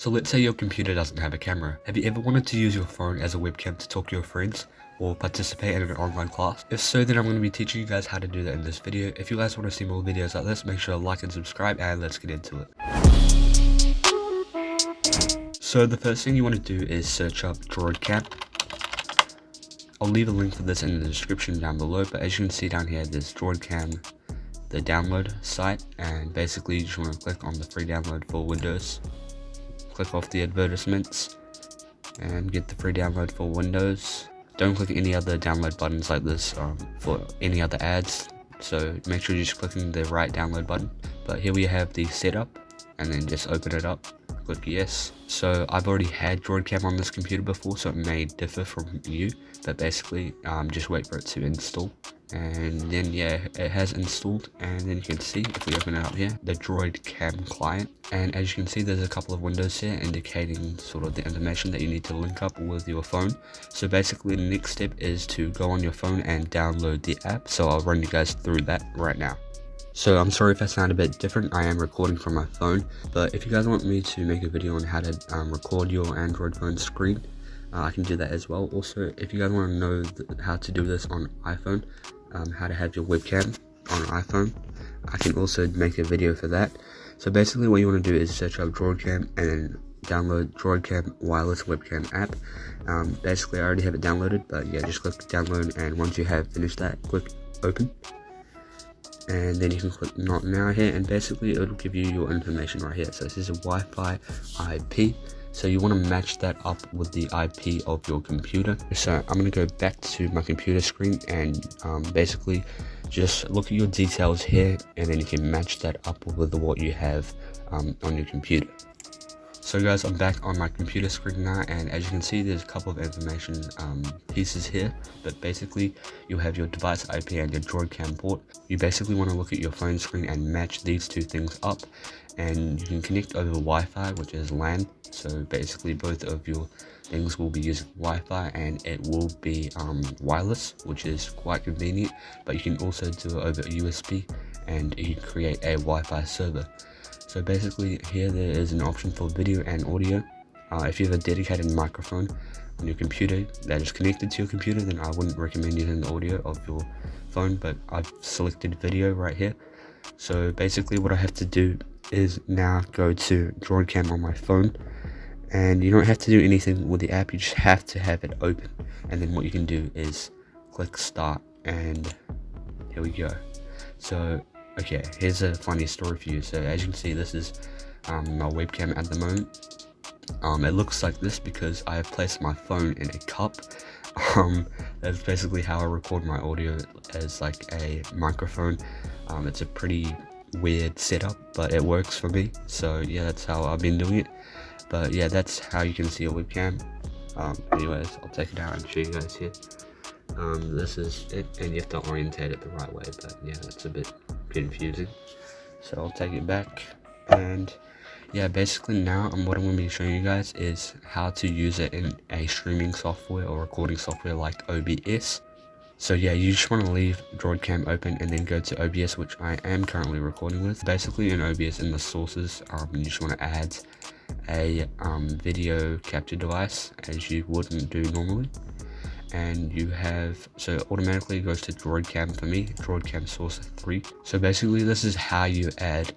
So let's say your computer doesn't have a camera. Have you ever wanted to use your phone as a webcam to talk to your friends or participate in an online class? If so, then I'm going to be teaching you guys how to do that in this video. If you guys want to see more videos like this, make sure to like and subscribe, and let's get into it. So the first thing you want to do is search up DroidCam. I'll leave a link for this in the description down below, but as you can see down here, there's DroidCam, the download site, and basically you just want to click on the free download for Windows. Click off the advertisements and get the free download for Windows. Don't click any other download buttons like this for any other ads, so make sure you're just clicking the right download button. But here we have the setup, and then just open it up, click yes. So I've already had DroidCam on this computer before, so it may differ from you, but basically just wait for it to install. And then yeah, it has installed, and then you can see, if we open it up here, the DroidCam client, and as you can see, there's a couple of windows here indicating sort of the information that you need to link up with your phone. So basically the next step is to go on your phone and download the app, so I'll run you guys through that right now. So I'm sorry if I sound a bit different, I am recording from my phone, but if you guys want me to make a video on how to record your Android phone screen, I can do that as well. Also, if you guys want to know how to do this on iPhone, how to have your webcam on an iPhone, I can also make a video for that. So basically what you want to do is search up DroidCam and then download DroidCam wireless webcam app. Basically I already have it downloaded, but yeah, just click download, and once you have finished that, click open, and then you can click not now here, and basically it'll give you your information right here. So this is a Wi-Fi IP, so you want to match that up with the IP of your computer. So I'm going to go back to my computer screen and basically just look at your details here, and then you can match that up with what you have on your computer. So guys, I'm back on my computer screen now, and as you can see, there's a couple of information pieces here, but basically you have your device IP and your DroidCam port. You basically want to look at your phone screen and match these two things up, and you can connect over Wi-Fi, which is LAN. So basically both of your things will be using Wi-Fi, and it will be wireless, which is quite convenient, but you can also do it over USB, and you can create a Wi-Fi server. So basically here there is an option for video and audio. If you have a dedicated microphone on your computer that is connected to your computer, then I wouldn't recommend using the audio of your phone, but I've selected video right here. So basically what I have to do is now go to DroidCam on my phone, and you don't have to do anything with the app, you just have to have it open, and then what you can do is click start, and here we go. So okay, here's a funny story for you. So as you can see, this is my webcam at the moment. It looks like this because I have placed my phone in a cup. That's basically how I record my audio, as like a microphone. It's a pretty weird setup, but it works for me. So yeah, that's how I've been doing it. But yeah, that's how you can see a webcam. Anyways, I'll take it out and show you guys here. This is it, and you have to orientate it the right way, but yeah, it's a bit confusing. So I'll take it back, and yeah, basically now what I'm going to be showing you guys is how to use it in a streaming software or recording software like OBS. So yeah, you just want to leave DroidCam open and then go to OBS, which I am currently recording with. Basically in OBS, in the sources, you just want to add a video capture device, as you wouldn't do normally. And you have, so automatically goes to DroidCam for me, DroidCam source 3. So basically this is how you add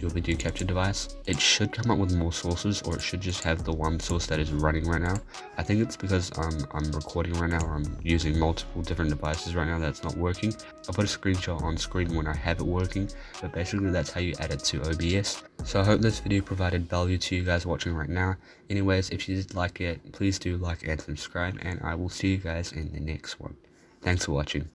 your video capture device. It should come up with more sources, or it should just have the one source that is running right now. I think it's because I'm recording right now, or I'm using multiple different devices right now that's not working. I'll put a screenshot on screen when I have it working, but basically that's how you add it to OBS. So I hope this video provided value to you guys watching right now. Anyways, if you did like it, please do like and subscribe, and I will see you guys in the next one. Thanks for watching.